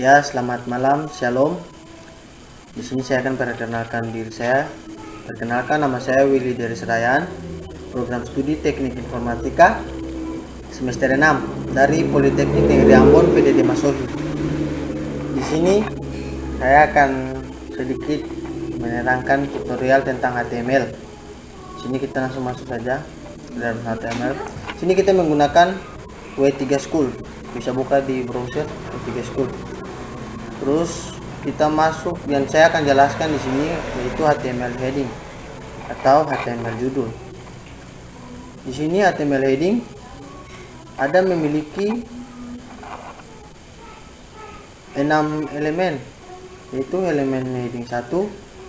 Ya, selamat malam, shalom. Di sini saya akan perkenalkan diri saya. Perkenalkan, nama saya Willy dari Serayan, program studi Teknik Informatika semester 6 dari Politeknik Negeri Ambon PDD Masohi. Di sini saya akan sedikit menerangkan tutorial tentang HTML. Di sini kita langsung masuk saja dalam HTML. Di sini kita menggunakan W3 School. Bisa buka di browser W3 School. Terus kita masuk dan saya akan jelaskan di sini yaitu HTML heading atau HTML judul. Di sini HTML heading ada memiliki 6 elemen, yaitu elemen heading 1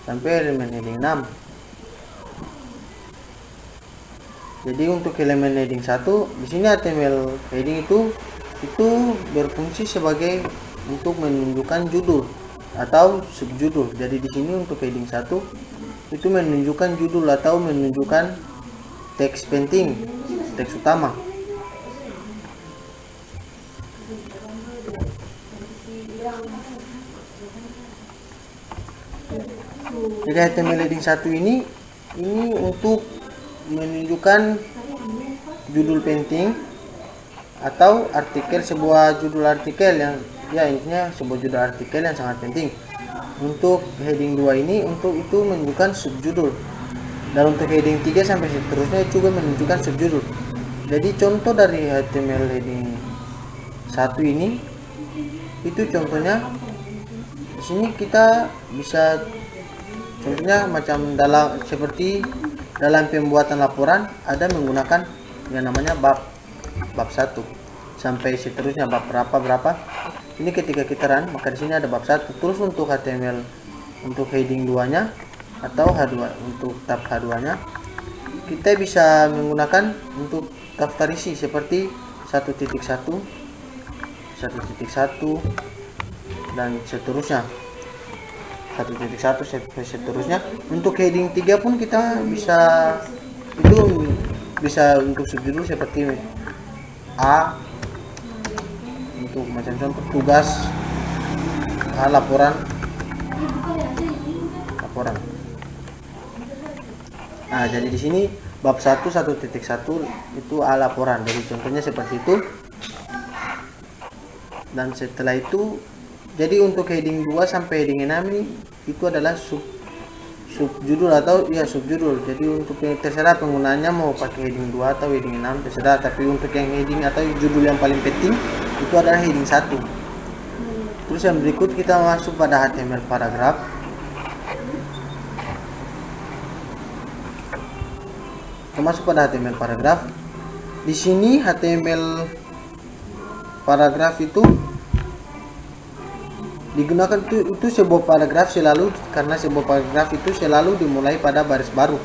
sampai elemen heading 6. Jadi untuk elemen heading 1 di sini HTML heading itu berfungsi sebagai untuk menunjukkan judul atau subjudul. Jadi di sini untuk heading 1 itu menunjukkan judul atau menunjukkan teks penting, teks utama. Jadi HTML heading 1 ini untuk menunjukkan judul penting atau artikel, sebuah judul artikel yang intinya sebuah judul artikel yang sangat penting. Untuk heading 2 ini untuk itu menunjukkan subjudul, dan untuk heading 3 sampai seterusnya juga menunjukkan subjudul. Jadi contoh dari HTML heading 1 ini itu contohnya di sini kita bisa contohnya macam seperti dalam pembuatan laporan ada menggunakan yang namanya bab 1 sampai seterusnya bab berapa. Ini ketika kita run, maka di sini ada bab 1. Terus untuk HTML untuk heading 2-nya atau H2 untuk tab H2-nya kita bisa menggunakan untuk daftar isi seperti 1.1, 1.1 dan seterusnya. 1.1 sampai seterusnya. Untuk heading 3 pun kita bisa untuk subjudul seperti A, untuk macam contoh tugas, laporan. Nah, jadi di sini bab 1 1.1 itu laporan. Jadi contohnya seperti itu. Dan setelah itu jadi untuk heading 2 sampai heading 6 ini itu adalah subjudul atau subjudul. Jadi untuk terserah penggunaannya mau pakai heading 2 atau heading 6 terserah, tapi untuk yang heading atau judul yang paling penting itu adalah heading 1. Terus yang berikut kita masuk pada HTML paragraf. Kita masuk pada HTML paragraf. Di sini HTML paragraf itu digunakan itu sebuah paragraf selalu, karena sebuah paragraf itu selalu dimulai pada baris baru,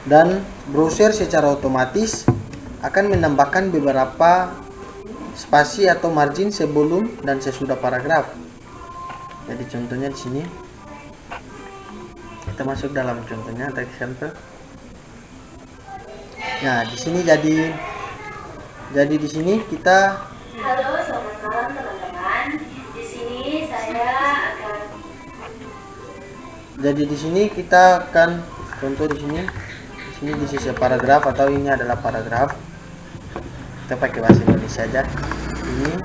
dan browser secara otomatis akan menambahkan beberapa spasi atau margin sebelum dan sesudah paragraf. Jadi contohnya di sini kita masuk dalam contohnya ada example. Nah, di sini jadi di sini kita Halo, selamat malam teman-teman. Di sini saya akan di sini kita akan contoh di sini di sisi paragraf, atau ini adalah paragraf. Kita pakai bahasa Indonesia aja. Ini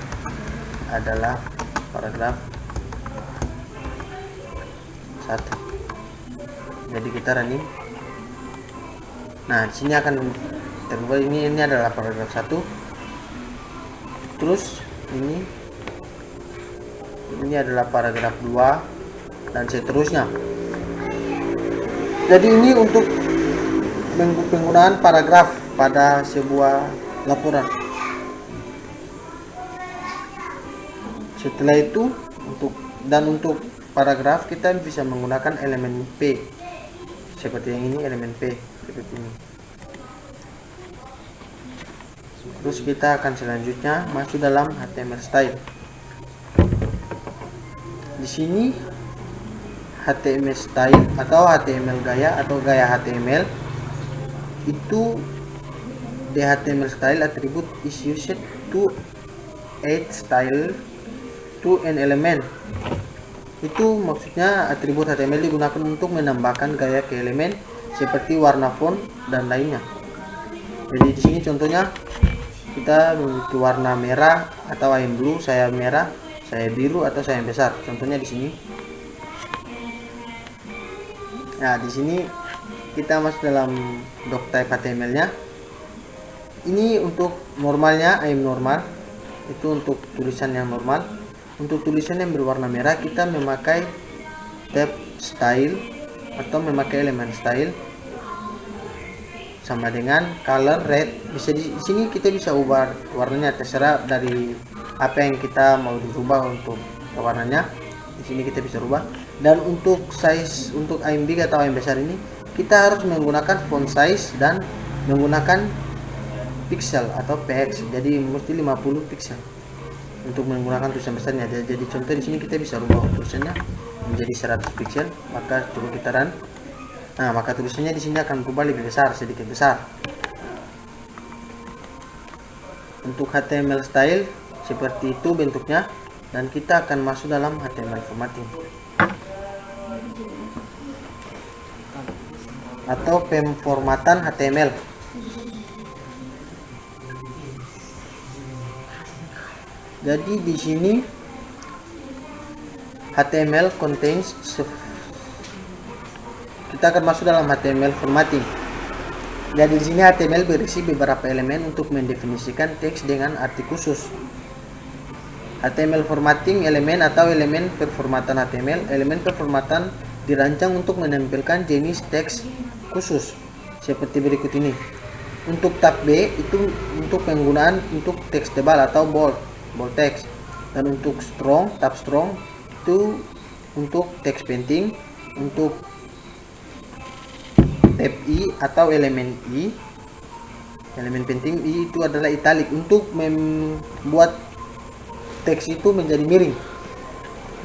adalah paragraf 1. Jadi kita running. Nah, di sini akan terbuka ini adalah paragraf 1. Terus ini adalah paragraf 2 dan seterusnya. Jadi ini untuk penggunaan paragraf pada sebuah laporan. Setelah itu untuk paragraf kita bisa menggunakan elemen P seperti yang ini, elemen P seperti ini. Terus kita akan selanjutnya masuk dalam HTML style. Di sini HTML style atau HTML gaya atau gaya HTML itu the HTML style attribute is used to add style itu an element. Itu maksudnya atribut HTML digunakan untuk menambahkan gaya ke elemen seperti warna font dan lainnya. Jadi di sini contohnya kita memiliki warna merah atau I'm blue, saya merah, saya biru atau saya besar. Contohnya di sini. Nah, di sini kita masuk dalam doctype HTML-nya. Ini untuk normalnya, I'm normal. Itu untuk tulisan yang normal. Untuk tulisan yang berwarna merah kita memakai tab style atau memakai elemen style sama dengan color red. Bisa di sini kita bisa ubah warnanya, terserah dari apa yang kita mau dirubah untuk warnanya. Di sini kita bisa rubah. Dan untuk size untuk I'm big atau I'm besar ini kita harus menggunakan font size dan menggunakan pixel atau px. Jadi mesti 50 pixel untuk menggunakan tulisan besarnya. Jadi contoh di sini kita bisa rubah tulisannya menjadi 100 pixel, maka coba kita run. Nah, maka tulisannya di sini akan berubah lebih besar, sedikit besar. Untuk HTML style seperti itu bentuknya, dan kita akan masuk dalam HTML formatting atau pemformatan HTML. Jadi di sini HTML contains, kita akan masuk dalam HTML formatting. Jadi di sini HTML berisi beberapa elemen untuk mendefinisikan teks dengan arti khusus. HTML formatting elemen atau elemen performatan HTML. Elemen performatan dirancang untuk menampilkan jenis teks khusus seperti berikut ini. Untuk tab B itu untuk penggunaan untuk teks tebal atau bold text, dan untuk tab strong itu untuk teks penting. Untuk tab I atau elemen I, elemen penting I itu adalah italic untuk membuat teks itu menjadi miring.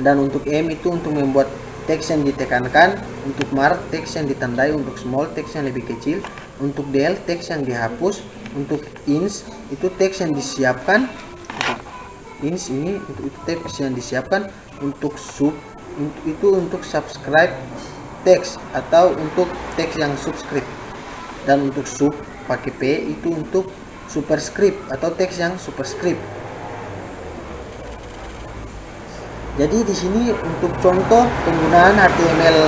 Dan untuk M itu untuk membuat teks yang ditekankan. Untuk mark teks yang ditandai. Untuk small teks yang lebih kecil. Untuk del teks yang dihapus. Untuk ins itu teks yang disiapkan. Ins ini untuk teks yang disiapkan. Untuk sub itu untuk subscribe teks atau untuk teks yang subscribe. Dan untuk sub pakai P itu untuk superscript atau teks yang superscript. Jadi di sini untuk contoh penggunaan HTML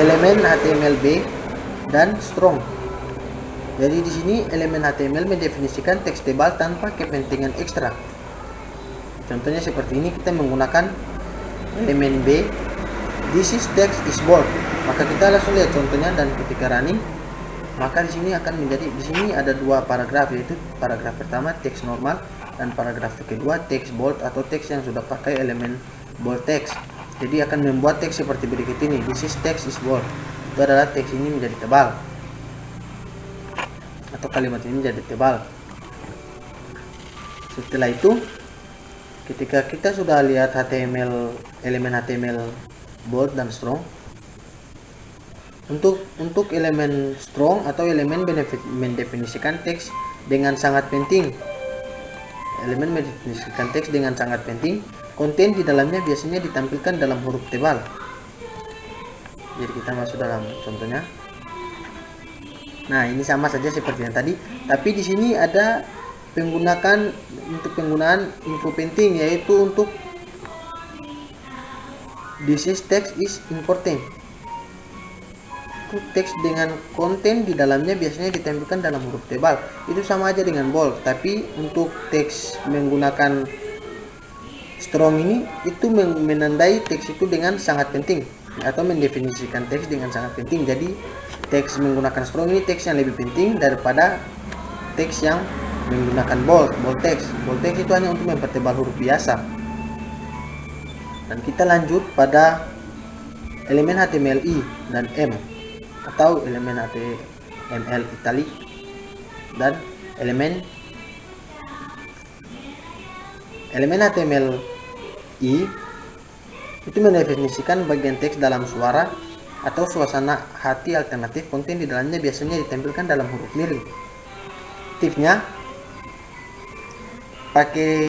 elemen HTML dan strong. Jadi di sini elemen HTML mendefinisikan teks tebal tanpa kepentingan ekstra. Contohnya seperti ini, kita menggunakan elemen B, this is text is bold. Maka kita langsung lihat contohnya, dan ketika running maka di sini akan menjadi, di sini ada dua paragraf, yaitu paragraf pertama teks normal dan paragraf kedua teks bold atau teks yang sudah pakai elemen bold text. Jadi akan membuat teks seperti berikut ini, this is text is bold. Itu adalah teks ini menjadi tebal atau kalimat ini menjadi tebal. Setelah itu ketika kita sudah lihat HTML, elemen HTML bold dan strong, untuk elemen strong atau elemen mendefinisikan teks dengan sangat penting. Elemen mendefinisikan teks dengan sangat penting, konten di dalamnya biasanya ditampilkan dalam huruf tebal. Jadi kita masuk dalam contohnya. Nah, ini sama saja seperti yang tadi, tapi di sini ada penggunaan info penting, yaitu untuk this is text is important. Untuk teks dengan konten di dalamnya biasanya ditampilkan dalam huruf tebal. Itu sama aja dengan bold, tapi untuk teks menggunakan strong ini itu menandai teks itu dengan sangat penting atau mendefinisikan teks dengan sangat penting. Jadi teks menggunakan strong ini teks yang lebih penting daripada teks yang menggunakan bold text. Bold text itu hanya untuk mempertebal huruf biasa. Dan kita lanjut pada elemen HTML I dan M atau elemen HTML italic dan elemen HTML I itu mendefinisikan bagian teks dalam suara atau suasana hati alternatif. Konten di dalamnya biasanya ditampilkan dalam huruf miring. Tipsnya pakai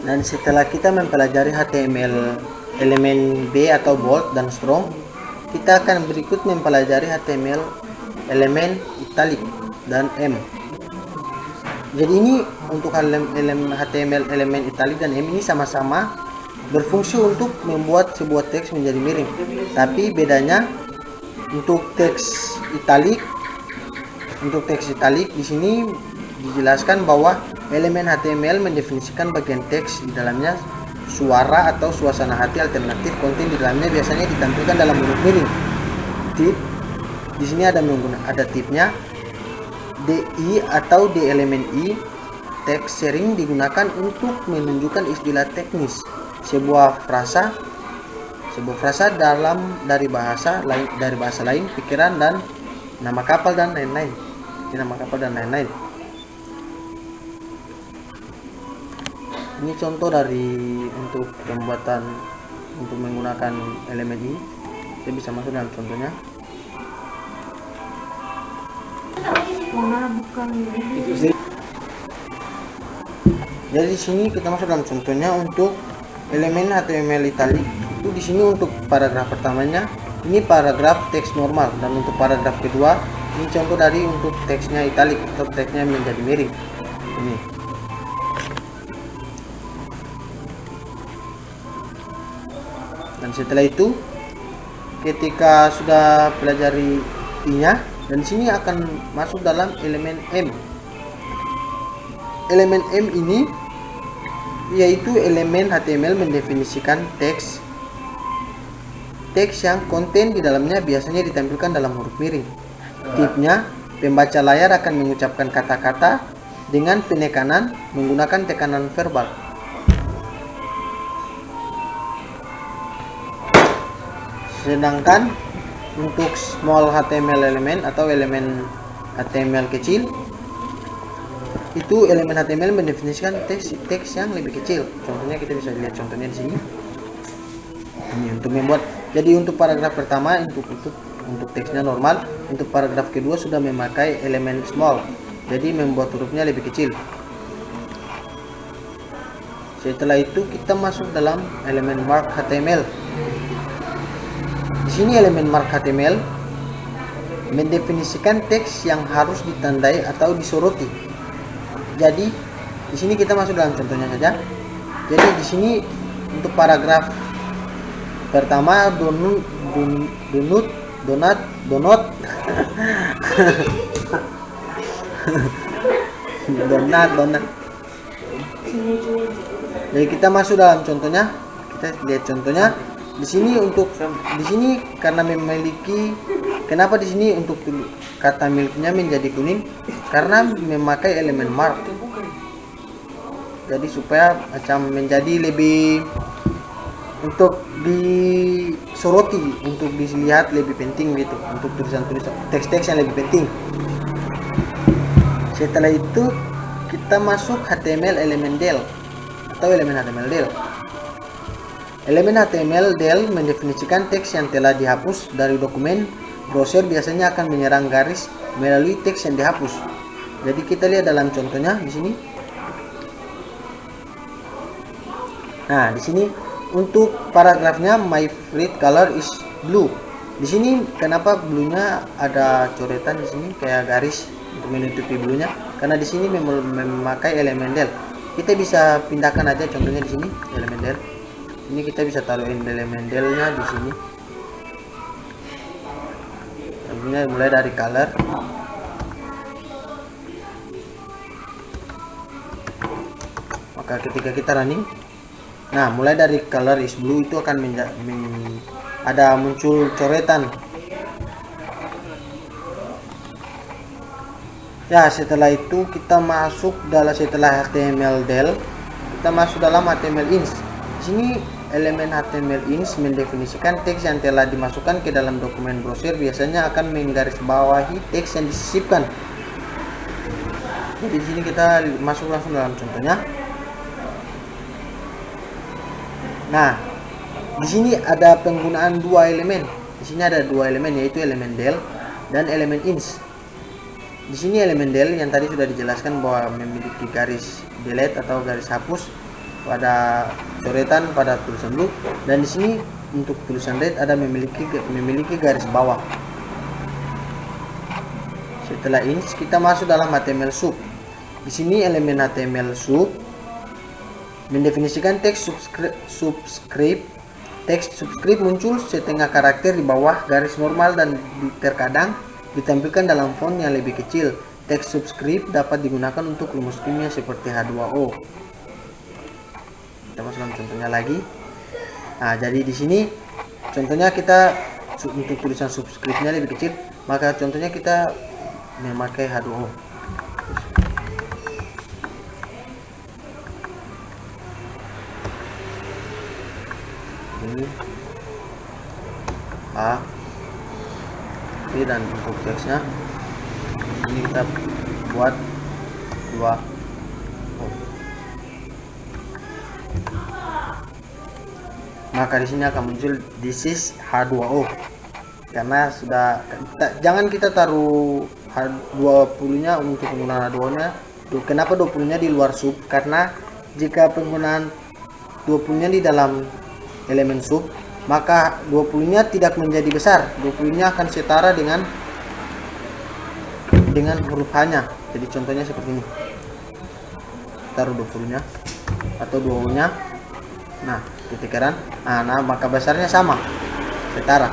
Dan setelah kita mempelajari HTML elemen B atau bold dan strong, kita akan berikut mempelajari HTML elemen italic dan M. Jadi ini untuk HTML elemen italic dan M ini sama-sama berfungsi untuk membuat sebuah teks menjadi miring. Tapi bedanya untuk teks italic di sini dijelaskan bahwa elemen HTML mendefinisikan bagian teks di dalamnya suara atau suasana hati alternatif konten di dalamnya biasanya ditampilkan dalam huruf miring. Tip di sini ada tipnya DI atau D elemen I. Teks sering digunakan untuk menunjukkan istilah teknis sebuah frasa dari bahasa lain, pikiran dan nama kapal dan lain-lain. Ini contoh dari untuk menggunakan elemen ini. Kita bisa masuk dalam contohnya. Jadi di sini kita masuk dalam contohnya untuk elemen HTML italic. Itu di sini untuk paragraf pertamanya ini paragraf teks normal, dan untuk paragraf kedua ini contoh dari untuk teksnya italic atau teksnya menjadi miring. Ini. Dan setelah itu ketika sudah pelajari I-nya, dan di sini akan masuk dalam elemen M. Elemen M ini yaitu elemen HTML mendefinisikan teks yang konten di dalamnya biasanya ditampilkan dalam huruf miring. Tipnya, pembaca layar akan mengucapkan kata-kata dengan penekanan menggunakan tekanan verbal. Sedangkan untuk small HTML element atau elemen HTML kecil, itu elemen HTML mendefinisikan teks yang lebih kecil. Contohnya kita bisa lihat contohnya di sini. Ini untuk membuat. Jadi untuk paragraf pertama untuk teksnya normal, untuk paragraf kedua sudah memakai elemen small. Jadi membuat hurufnya lebih kecil. Setelah itu kita masuk dalam elemen mark HTML. Di sini elemen mark HTML mendefinisikan teks yang harus ditandai atau disoroti. Jadi di sini kita masuk dalam contohnya saja. Jadi di sini untuk paragraf pertama donut donat donat donat. Jadi kita masuk dalam contohnya. Kita lihat contohnya. Di sini karena memiliki, kenapa di sini untuk kata miliknya menjadi kuning? Karena memakai elemen mark. Jadi supaya macam menjadi lebih untuk disoroti, untuk dilihat lebih penting gitu, untuk tulisan-tulisan teks-teks yang lebih penting. Setelah itu kita masuk HTML elemen del atau elemen HTML del. Elemen HTML del mendefinisikan teks yang telah dihapus dari dokumen. Browser biasanya akan menyerang garis melalui teks yang dihapus. Jadi kita lihat dalam contohnya di sini. Nah, di sini untuk paragrafnya my favorite color is blue. Di sini kenapa blue-nya ada coretan di sini kayak garis untuk menutupi blue-nya? Karena di sini memakai elemen del. Kita bisa pindahkan aja contohnya di sini elemen del. Ini kita bisa taruhin elemen del-nya di sini. Ini mulai dari color. Maka ketika kita running, nah mulai dari color is blue itu akan ada muncul coretan. Ya, setelah itu kita masuk setelah HTML del, kita masuk dalam HTML ins. Di sini elemen HTML ins mendefinisikan teks yang telah dimasukkan ke dalam dokumen browser biasanya akan menggarisbawahi teks yang disisipkan. Jadi di sini kita masuk langsung dalam contohnya. Nah, di sini ada penggunaan dua elemen. Di sini ada dua elemen, yaitu elemen del dan elemen ins. Di sini elemen del yang tadi sudah dijelaskan bahwa memiliki garis delete atau garis hapus. pada coretan pada tulisan blue, dan di sini untuk tulisan red ada memiliki garis bawah. Setelah ini kita masuk dalam HTML sub. Di sini elemen HTML sub mendefinisikan teks subscript. Teks subscript muncul setengah karakter di bawah garis normal dan terkadang ditampilkan dalam font yang lebih kecil. Teks subscript dapat digunakan untuk rumus kimia seperti H2O. Kita masukkan contohnya lagi. Nah, jadi di sini contohnya kita untuk tulisan subscriptnya lebih kecil, maka contohnya kita memakai H2O. Ini A, B, dan untuk teksnya ini kita buat 2O. Maka di sini akan muncul this is H2O, karena sudah jangan kita taruh H20-nya untuk penggunaan H2O-nya. Kenapa 20-nya di luar sub? Karena jika penggunaan 20-nya di dalam elemen sub, maka 20-nya tidak menjadi besar. 20-nya akan setara dengan huruf H-nya. Jadi contohnya seperti ini. Taruh 20-nya atau 2O-nya. Nah, titik kanan. Nah, maka besarnya sama, setara.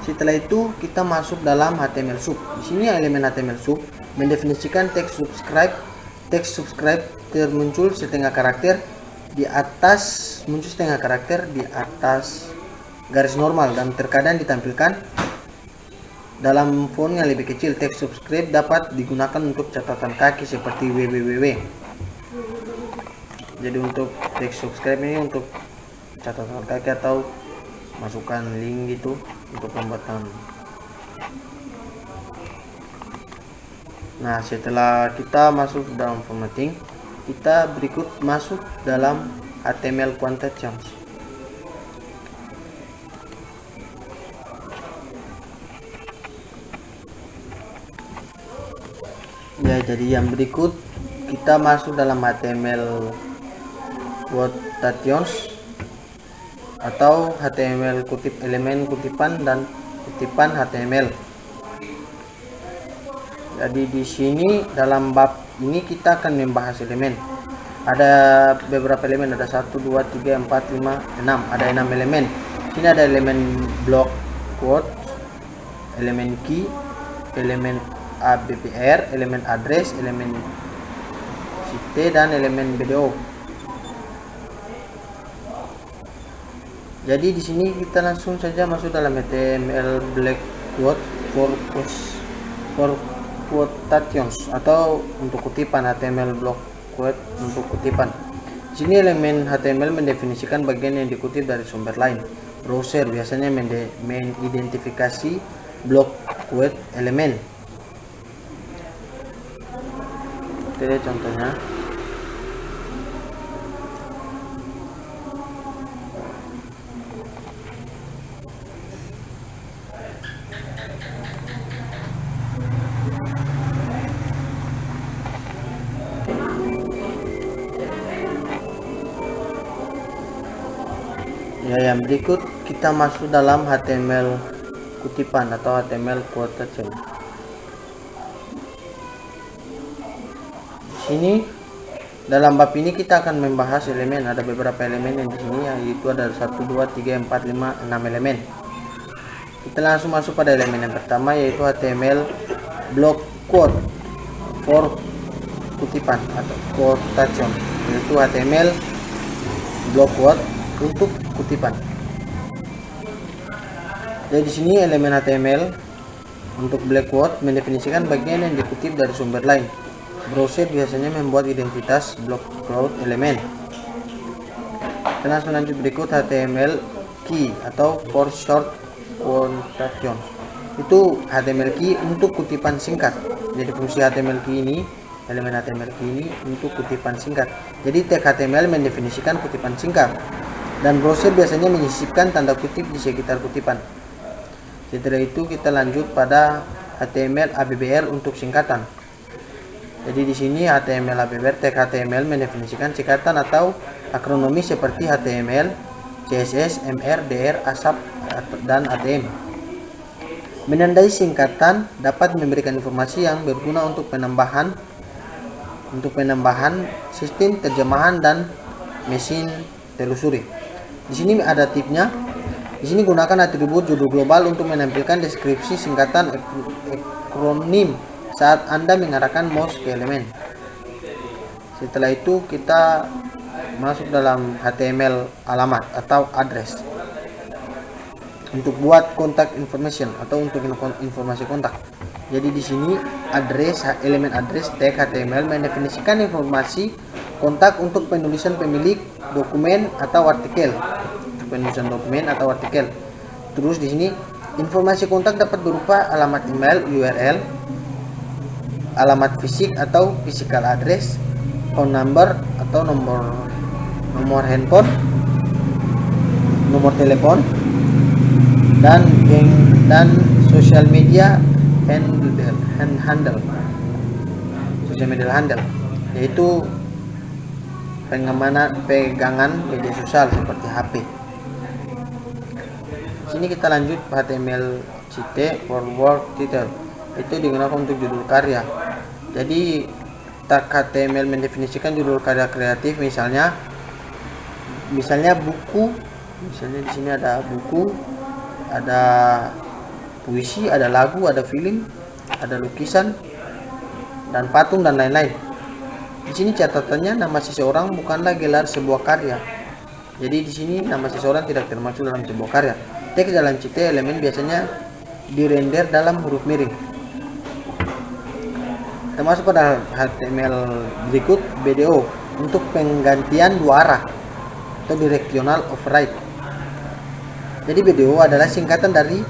Setelah itu kita masuk dalam HTML sub. Di sini elemen HTML sub mendefinisikan teks subscribe. Teks subscribe termuncul setengah karakter di atas, garis normal dan terkadang ditampilkan dalam font yang lebih kecil. Teks subscribe dapat digunakan untuk catatan kaki seperti www. Jadi untuk teks subscribe ini untuk catatan kaki atau masukkan link gitu untuk pembuatan. Nah, setelah kita masuk dalam formatting, kita berikut masuk dalam HTML quotations. Ya, jadi yang berikut kita masuk dalam HTML quotations atau HTML kutip elemen kutipan dan kutipan HTML. Jadi di sini dalam bab ini kita akan membahas elemen. Ada beberapa elemen, ada 1, 2, 3, 4, 5, 6. Ada 6 elemen. Ini ada elemen block quote, elemen key, elemen ABBR, elemen address, elemen cite, dan elemen BDO. Jadi di sini kita langsung saja masuk dalam HTML block quote for quotations atau untuk kutipan. HTML block quote untuk kutipan. Di sini elemen HTML mendefinisikan bagian yang dikutip dari sumber lain. Browser biasanya mengidentifikasi block quote elemen. Ini contohnya. Ya, yang berikut kita masuk dalam HTML kutipan atau HTML quotation. Di sini dalam bab ini kita akan membahas elemen. Ada beberapa elemen yang di sini, yaitu ada 1, 2, 3, 4, 5, 6 elemen. Kita langsung masuk pada elemen yang pertama, yaitu HTML block quote for kutipan atau quotation, yaitu HTML block quote untuk kutipan. Jadi di sini elemen HTML untuk block quote mendefinisikan bagian yang dikutip dari sumber lain. Browser biasanya membuat identitas block quote elemen. Kita langsung lanjut berikut HTML key atau for short quotation. Itu HTML key untuk kutipan singkat. Jadi fungsi HTML key ini, elemen HTML key ini untuk kutipan singkat. Jadi tag HTML mendefinisikan kutipan singkat, dan browser biasanya menyisipkan tanda kutip di sekitar kutipan. Setelah itu kita lanjut pada HTML ABBR untuk singkatan. Jadi di sini HTML ABBR tag HTML mendefinisikan singkatan atau akronomi seperti HTML, CSS, MR, DR, ASAP, dan ATM. Menandai singkatan dapat memberikan informasi yang berguna untuk penambahan sistem terjemahan dan mesin telusuri. Di sini ada tipsnya. Di sini gunakan atribut judul global untuk menampilkan deskripsi singkatan akronim saat Anda mengarahkan mouse ke elemen. Setelah itu kita masuk dalam HTML alamat atau address untuk buat kontak information atau untuk informasi kontak. Jadi di sini elemen address tag HTML mendefinisikan informasi kontak untuk penulisan pemilik dokumen atau artikel. Terus di sini informasi kontak dapat berupa alamat email, URL, alamat fisik atau physical address, phone number atau nomor handphone, nomor telepon, dan social media handle, yaitu pegangan media sosial seperti HP. Sini kita lanjut HTML CT forward title, itu digunakan untuk judul karya. Jadi tag HTML mendefinisikan judul karya kreatif, misalnya buku, misalnya di sini ada buku, ada puisi, ada lagu, ada film, ada lukisan dan patung dan lain-lain. Di sini catatannya nama seseorang bukanlah gelar sebuah karya. Jadi di sini nama seseorang tidak termasuk dalam sebuah karya. Teks dalam CT elemen biasanya dirender dalam huruf miring. Termasuk pada HTML berikut BDO untuk penggantian dua arah atau directional override. Jadi BDO adalah singkatan dari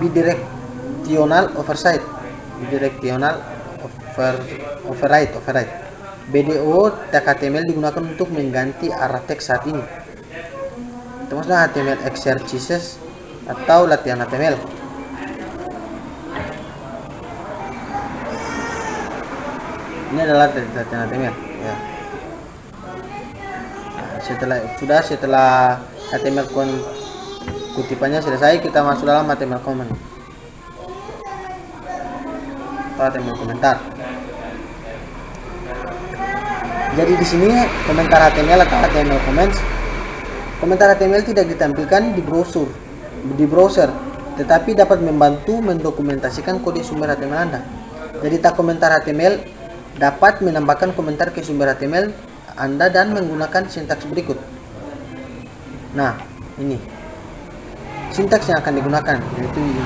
bidirectional override. BDO tag HTML digunakan untuk mengganti arah teks saat ini. Termasuk HTML exercises atau latihan HTML. Ini adalah latihan HTML ya. Setelah HTML kutipannya selesai, kita masuk dalam HTML comment atau HTML komentar. Jadi di sini komentar HTML atau HTML comments. Komentar HTML tidak ditampilkan di browser, tetapi dapat membantu mendokumentasikan kode sumber HTML Anda. Jadi tag komentar HTML dapat menambahkan komentar ke sumber HTML Anda dan menggunakan sintaks berikut. Nah, ini sintaks yang akan digunakan, yaitu ini.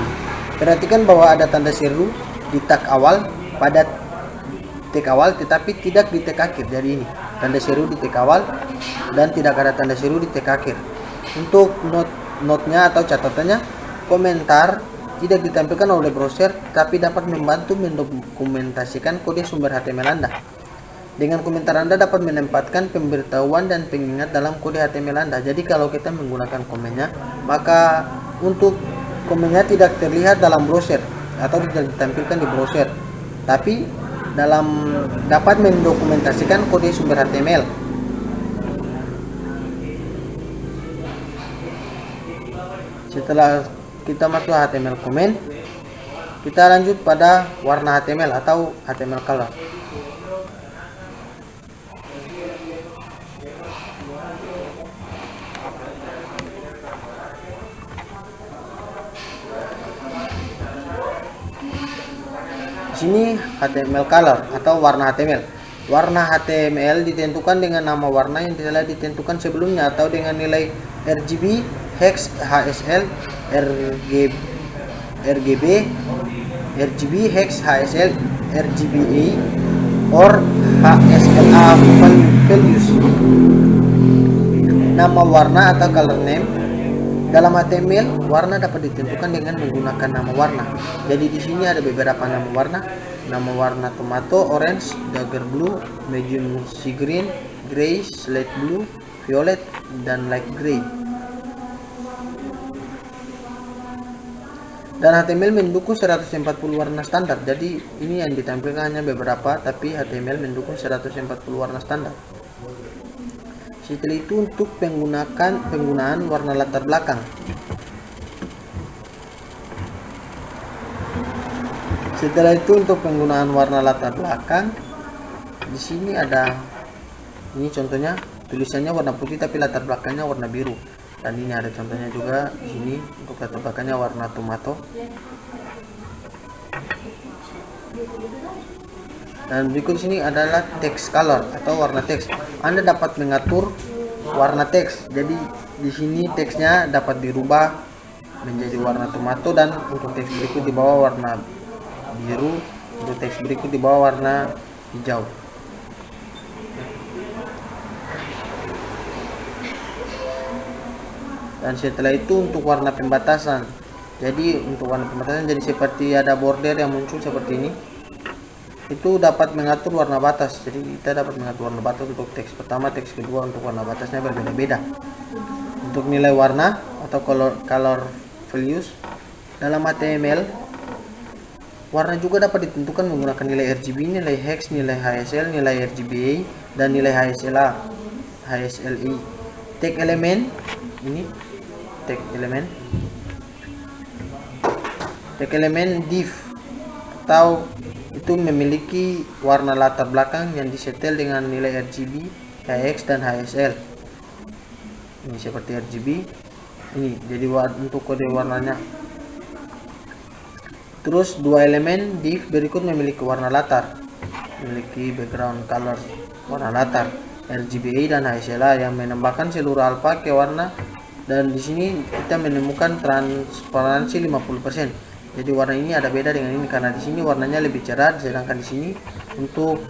Perhatikan bahwa ada tanda seru di tag awal pada tag awal, tetapi tidak di tag akhir. Jadi ini tanda seru di tag awal dan tidak ada tanda seru di tag akhir. Untuk notnya atau catatannya, komentar tidak ditampilkan oleh browser, tapi dapat membantu mendokumentasikan kode sumber HTML Anda. Dengan komentar Anda dapat menempatkan pemberitahuan dan pengingat dalam kode HTML Anda. Jadi kalau kita menggunakan komennya, maka untuk komennya tidak terlihat dalam browser atau tidak ditampilkan di browser, tapi dapat mendokumentasikan kode sumber HTML. Setelah kita masuk HTML comment, kita lanjut pada warna HTML atau HTML color. Di sini HTML color atau warna HTML. Warna HTML ditentukan dengan nama warna yang telah ditentukan sebelumnya atau dengan nilai RGB, hex, HSL, RGB, hex, HSL, RGBA, or HSLA values. Nama warna atau color name. Dalam HTML, warna dapat ditentukan dengan menggunakan nama warna. Jadi di sini ada beberapa nama warna. Nama warna tomato, orange, dagger blue, medium sea green, gray, slate blue, violet, dan light gray. Dan HTML mendukung 140 warna standar. Jadi ini yang ditampilkan hanya beberapa, tapi HTML mendukung 140 warna standar. Setelah itu untuk penggunaan warna latar belakang. Setelah itu untuk penggunaan warna latar belakang, di sini ada ini contohnya, tulisannya warna putih tapi latar belakangnya warna biru. Dan ini ada contohnya juga di sini untuk latar belakangnya warna tomato. Dan berikut sini adalah text color atau warna teks. Anda dapat mengatur warna teks. Jadi di sini teksnya dapat dirubah menjadi warna tomato, dan untuk teks berikut di bawah warna biru, untuk teks berikut di bawah warna hijau. Dan setelah itu untuk warna pembatasan. Jadi untuk warna pembatasan jadi seperti ada border yang muncul seperti ini. Itu dapat mengatur warna batas. Jadi kita dapat mengatur warna batas untuk teks pertama, teks kedua, untuk warna batasnya berbeda-beda. Untuk nilai warna atau color values dalam HTML, warna juga dapat ditentukan menggunakan nilai RGB, nilai hex, nilai HSL, nilai RGBA, dan nilai HSLA. Tag elemen ini tag elemen div atau itu memiliki warna latar belakang yang disetel dengan nilai RGB, HX, dan HSL. Ini seperti RGB. Ini jadi untuk kode warnanya. Terus dua elemen div berikut memiliki warna latar, memiliki background color warna latar, RGBA dan HSLA yang menambahkan seluruh alfa ke warna. Dan di sini kita menemukan transparansi 50%. Jadi warna ini ada beda dengan ini karena di sini warnanya lebih cerah, sedangkan di sini untuk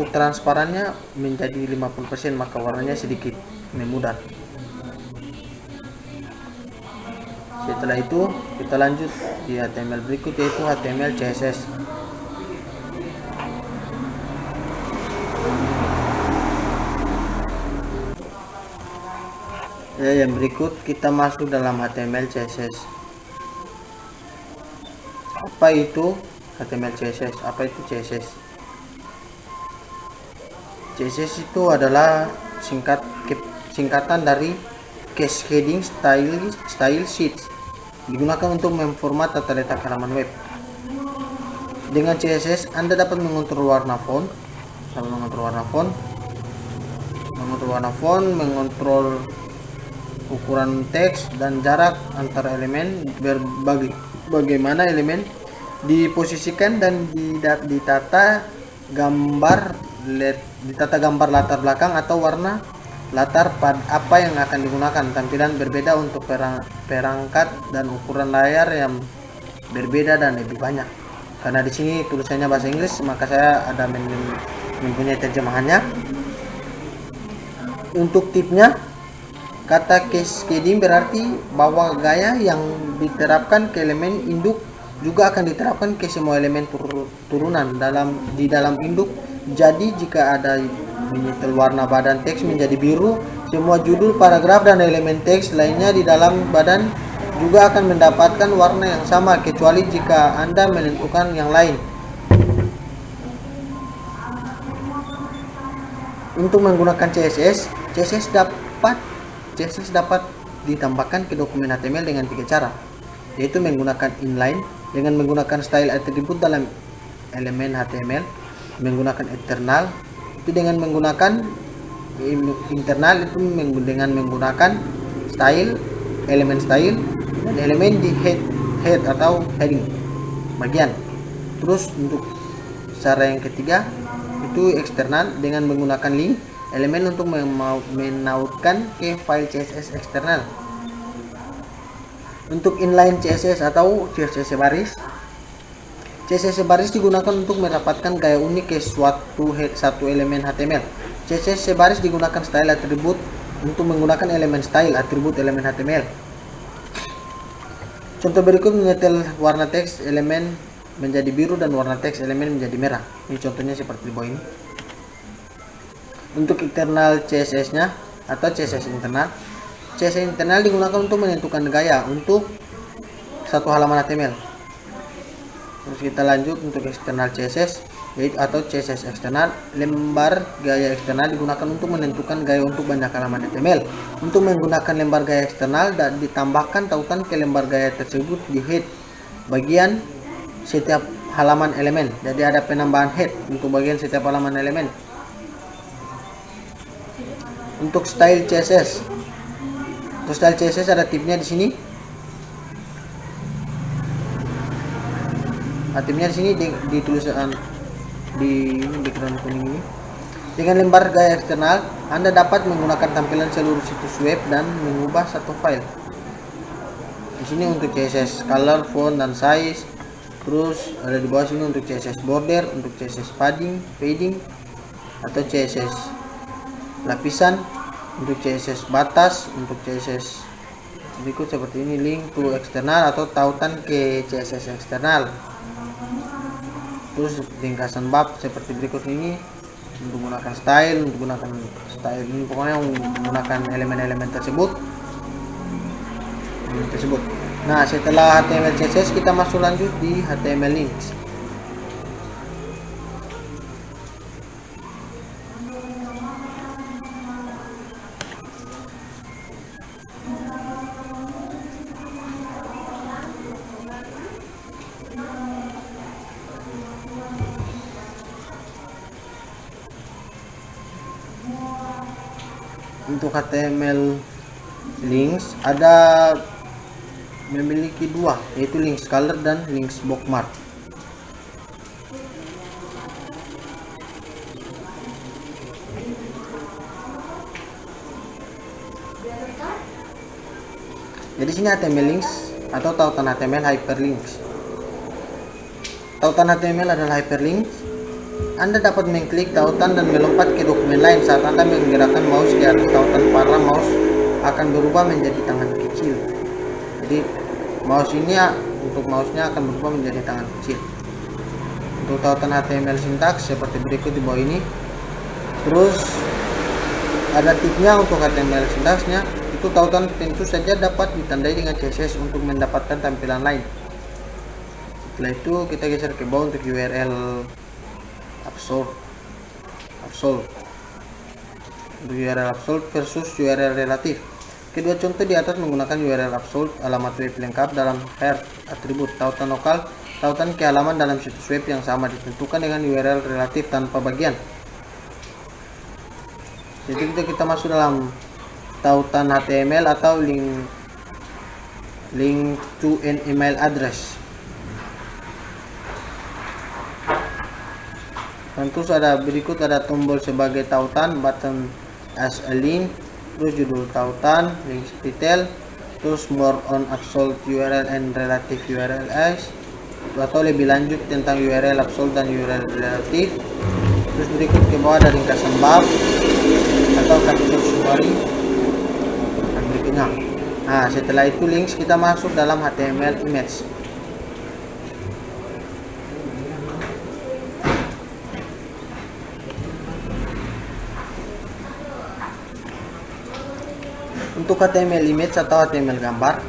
transparannya menjadi 50%, maka warnanya sedikit memudar. Setelah itu kita lanjut di HTML berikut, yaitu HTML CSS. Yang berikut kita masuk dalam HTML CSS. Apa itu HTML CSS? Apa itu CSS? CSS itu adalah singkatan dari Cascading Style Sheets, digunakan untuk memformat tata letak halaman web. Dengan CSS Anda dapat mengontrol warna font, mengontrol ukuran teks dan jarak antar elemen, bagaimana elemen diposisikan, dan ditata gambar latar belakang atau warna latar apa yang akan digunakan. Tampilan berbeda untuk perangkat dan ukuran layar yang berbeda dan lebih banyak. Karena di sini tulisannya bahasa Inggris, maka saya ada mempunyai terjemahannya. Untuk tipnya, kata cascading berarti bahwa gaya yang diterapkan ke elemen induk juga akan diterapkan ke semua elemen turunan di dalam induk. Jadi jika ada menyetel warna badan teks menjadi biru, semua judul, paragraf, dan elemen teks lainnya di dalam badan juga akan mendapatkan warna yang sama, kecuali jika Anda menentukan yang lain. Untuk menggunakan CSS dapat ditambahkan ke dokumen HTML dengan 3 cara, yaitu menggunakan inline dengan menggunakan style atribut dalam elemen HTML, menggunakan internal itu dengan menggunakan internal itu dengan menggunakan elemen style dan elemen di head atau heading bagian. Terus untuk cara yang ketiga itu eksternal dengan menggunakan link elemen untuk menautkan ke file CSS eksternal. Untuk inline CSS atau CSS baris digunakan untuk mendapatkan gaya unik ke satu elemen HTML. CSS baris digunakan style atribut untuk menggunakan elemen style atribut elemen HTML. Contoh berikut menyetel warna teks elemen menjadi biru dan warna teks elemen menjadi merah. Ini contohnya seperti di bawah ini. Untuk internal CSS-nya atau CSS internal digunakan untuk menentukan gaya. Untuk satu halaman HTML. Terus kita lanjut untuk eksternal CSS, yaitu atau CSS eksternal. Lembar gaya eksternal digunakan untuk menentukan gaya untuk banyak halaman HTML. Untuk menggunakan lembar gaya eksternal dan ditambahkan tautan ke lembar gaya tersebut di head bagian setiap halaman elemen. Jadi ada penambahan head untuk bagian setiap halaman elemen. Untuk style CSS, untuk style CSS ada tipnya di sini. Timnya di sini dituliskan di background kuning ini. Dengan lembar gaya eksternal, Anda dapat menggunakan tampilan seluruh situs web dan mengubah satu file. Di sini untuk CSS color, font dan size. Terus ada di bawah sini untuk CSS border, untuk CSS padding atau CSS lapisan, untuk CSS batas, untuk CSS berikut seperti ini, link to eksternal atau tautan ke CSS eksternal. Terus ringkasan bab seperti berikut ini untuk menggunakan style, ini pokoknya menggunakan elemen-elemen tersebut. Nah, setelah HTML CSS kita masuk lanjut di HTML links. Untuk HTML links ada memiliki dua, yaitu links color dan links bookmark. Jadi sini HTML links atau tautan HTML hyperlinks. Tautan HTML adalah hyperlinks. Anda dapat mengklik tautan dan melompat ke dokumen lain saat Anda menggerakkan mouse di atas tautan. Para mouse akan berubah menjadi tangan kecil. Jadi untuk mouse-nya akan berubah menjadi tangan kecil. Untuk tautan HTML sintaks seperti berikut di bawah ini. Terus ada tipnya untuk HTML sintaksnya. Itu tautan tentu saja dapat ditandai dengan CSS untuk mendapatkan tampilan lain. Setelah itu kita geser ke bawah untuk URL absolute. Untuk URL absolute versus URL relatif. Kedua contoh di atas menggunakan URL absolute, alamat web lengkap dalam head atribut. Tautan lokal, tautan ke halaman dalam situs web yang sama ditentukan dengan URL relatif tanpa bagian. Jadi kita masuk dalam tautan HTML atau link to an email address. Tentu berikut ada tombol sebagai tautan, button as a link, terus judul tautan, links detail, terus more on absolute URL and relative URL as, atau lebih lanjut tentang URL absolute dan URL relatif. Terus berikut ke bawah ada ringkasan bab atau capture summary dan berikutnya. Nah, setelah itu links kita masuk dalam HTML image. Untuk HTML image atau HTML gambar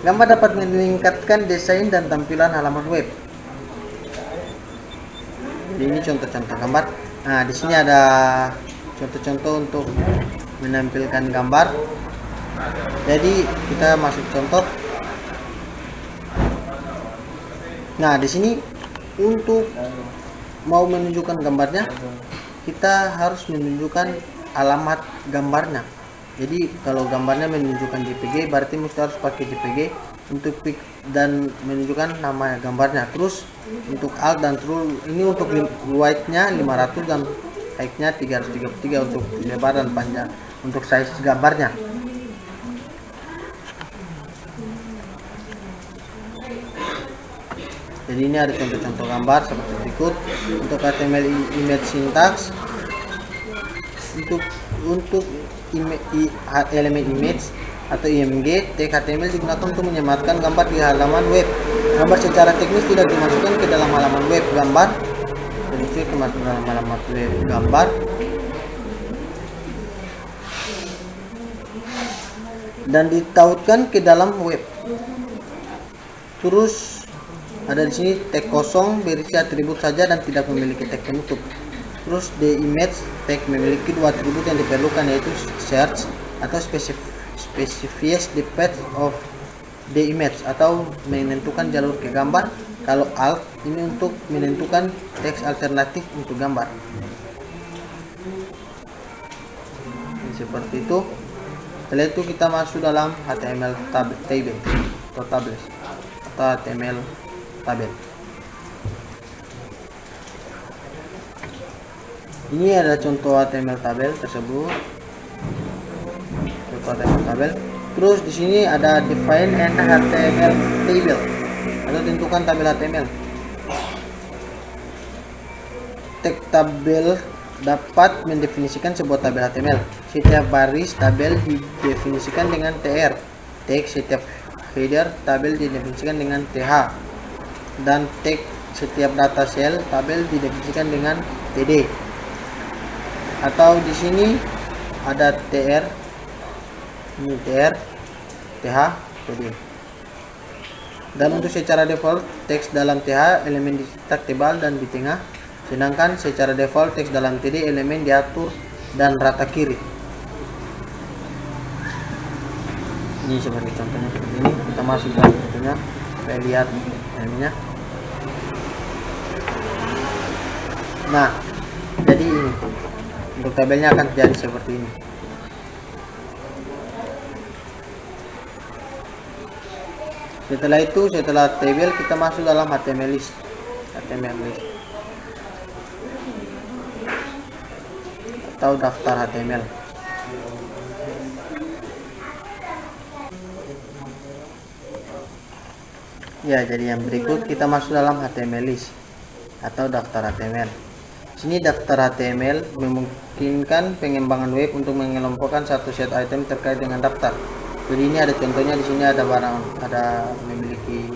dapat meningkatkan desain dan tampilan halaman web. Jadi ini contoh-contoh gambar. Nah, di sini ada contoh-contoh untuk menampilkan gambar. Jadi kita masuk contoh. Nah, di sini untuk mau menunjukkan gambarnya, kita harus menunjukkan alamat gambarnya. Jadi kalau gambarnya menunjukkan JPG, berarti mesti harus pakai JPG untuk pick dan menunjukkan nama gambarnya. Terus untuk alt dan true ini untuk width-nya 500 dan height-nya 333 untuk lebar dan panjang untuk size gambarnya. Jadi ini ada contoh-contoh gambar seperti berikut. Untuk HTML image syntax, untuk elemen image atau IMG, tag HTML digunakan untuk menyematkan gambar di halaman web. Gambar secara teknis tidak dimasukkan ke dalam halaman web gambar, jadi itu masuk dalam halaman web gambar. Dan ditautkan ke dalam web. Terus ada di sini tag kosong berisi atribut saja dan tidak memiliki tag penutup. Terus the image tag memiliki dua atribut yang diperlukan, yaitu search atau specifies the path of the image atau menentukan jalur ke gambar. Kalau alt ini untuk menentukan teks alternatif untuk gambar. Seperti itu. Setelah itu kita masuk dalam HTML table atau tables atau HTML tabel. Ini adalah contoh HTML tabel tersebut. Contoh HTML tabel. Terus di sini ada define and HTML table atau tentukan tabel HTML. Tag tabel dapat mendefinisikan sebuah tabel HTML. Setiap baris tabel didefinisikan dengan tr. Tag setiap header tabel didefinisikan dengan th. Dan tag setiap data cell tabel didefinisikan dengan td. Atau di sini ada tr, ini tr, th, td. Dan untuk secara default teks dalam th elemen dicetak tebal dan di tengah, sedangkan secara default teks dalam td elemen diatur dan rata kiri. Ini seperti contohnya seperti ini. Kita masuk dalam contohnya, kita lihat elemennya. Nah, jadi ini untuk tabelnya akan jadi seperti ini. Setelah itu, setelah tabel kita masuk dalam HTML list. Atau daftar HTML. Ya, jadi yang berikut kita masuk dalam HTML list atau daftar HTML. Sini daftar HTML memungkinkan pengembangan web untuk mengelompokkan satu set item terkait dengan daftar. Jadi ini ada contohnya, di sini ada barang, ada memiliki.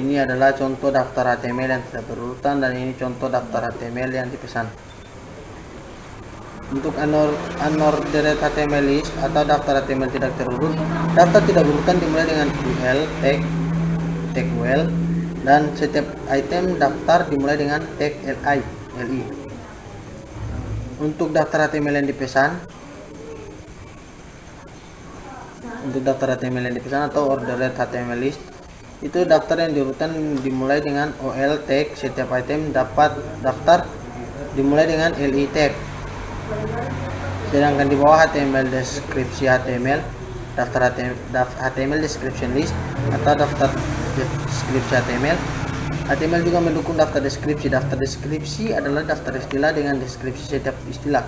Ini adalah contoh daftar HTML yang tidak berurutan dan ini contoh daftar HTML yang dipesan. Untuk unordered HTML list atau daftar HTML tidak terurut, daftar tidak berurutan dimulai dengan UL, tag UL, dan setiap item daftar dimulai dengan tag li. Untuk daftar HTML yang dipesan, atau ordered HTML list, itu daftar yang diurutan dimulai dengan ol tag, setiap item daftar dimulai dengan li tag. Sedangkan di bawah HTML deskripsi HTML, daftar HTML description list atau daftar deskripsi HTML. HTML juga mendukung daftar deskripsi. Daftar deskripsi adalah daftar istilah dengan deskripsi setiap istilah.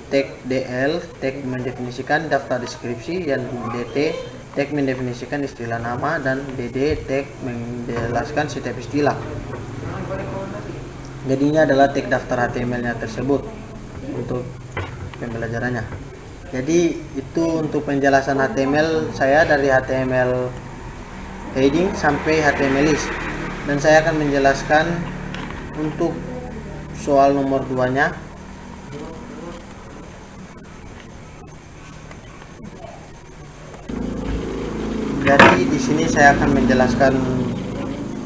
Tag dl tag mendefinisikan daftar deskripsi, dan dt tag mendefinisikan istilah nama, dan dd tag menjelaskan setiap istilah. Jadi ini adalah tag daftar HTML-nya tersebut untuk pembelajarannya. Jadi itu untuk penjelasan HTML saya dari HTML heading sampai HTML list, dan saya akan menjelaskan untuk soal nomor 2-nya. Jadi di sini saya akan menjelaskan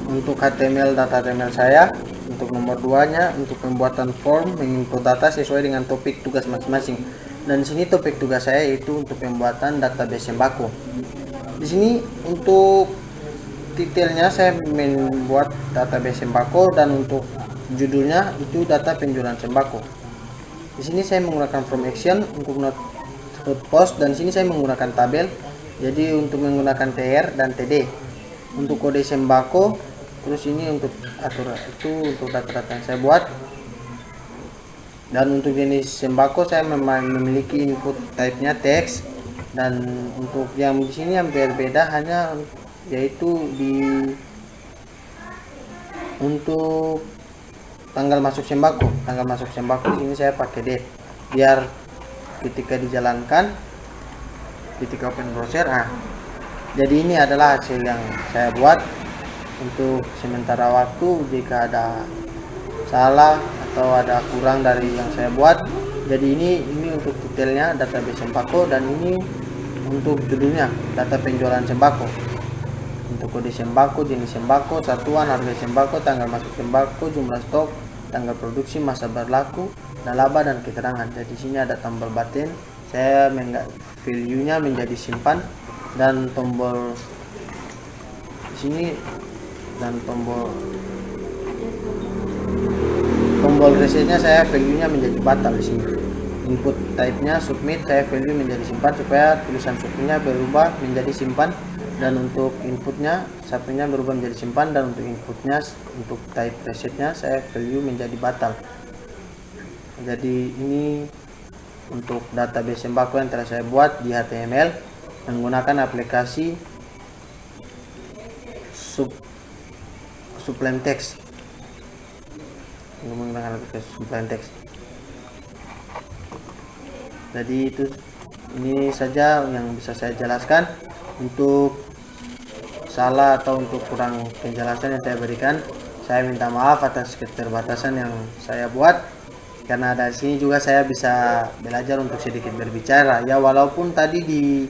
untuk HTML, data HTML saya. Untuk nomor 2-nya, untuk pembuatan form menginput data sesuai dengan topik tugas masing-masing. Dan di sini topik tugas saya yaitu untuk pembuatan database sembako. Di sini untuk detailnya saya membuat database sembako, dan untuk judulnya itu data penjualan sembako. Di sini saya menggunakan form action untuk not post, dan di sini saya menggunakan tabel. Jadi untuk menggunakan tr dan td. Untuk kode sembako, terus ini untuk aturan itu untuk data-data yang saya buat. Dan untuk jenis sembako saya memiliki input type-nya teks, dan untuk yang di sini yang berbeda hanya yaitu untuk tanggal masuk sembako. Ini saya pakai date biar ketika dijalankan, ketika open browser. Jadi ini adalah hasil yang saya buat. Untuk sementara waktu, jika ada salah atau ada kurang dari yang saya buat, jadi ini untuk detailnya database sembako, dan ini untuk judulnya data penjualan sembako, untuk kode sembako, jenis sembako, satuan, harga sembako, tanggal masuk sembako, jumlah stok, tanggal produksi, masa berlaku, dan laba dan keterangan. Jadi sini ada tombol button, saya value-nya menjadi simpan, dan tombol sini dan tombol resetnya saya value-nya menjadi batal di sini. Input type-nya submit, saya value menjadi simpan supaya tulisan submitnya berubah menjadi simpan, dan untuk inputnya satunya berubah menjadi simpan, dan untuk inputnya untuk type resetnya saya value menjadi batal. Jadi ini untuk database sembako yang telah saya buat di HTML menggunakan aplikasi Sublime Text, menggunakan aplikasi Sublime Text. Jadi ini saja yang bisa saya jelaskan. Untuk salah atau untuk kurang penjelasan yang saya berikan, saya minta maaf atas keterbatasan yang saya buat, karena dari sini juga saya bisa belajar untuk sedikit berbicara ya, walaupun tadi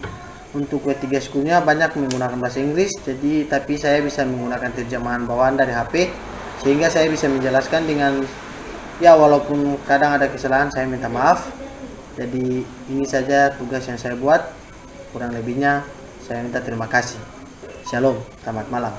untuk W3 School-nya banyak menggunakan bahasa Inggris, jadi tapi saya bisa menggunakan terjemahan bawaan dari HP sehingga saya bisa menjelaskan dengan ya, walaupun kadang ada kesalahan, saya minta maaf. Jadi ini saja tugas yang saya buat, kurang lebihnya saya minta terima kasih. Shalom, selamat malam.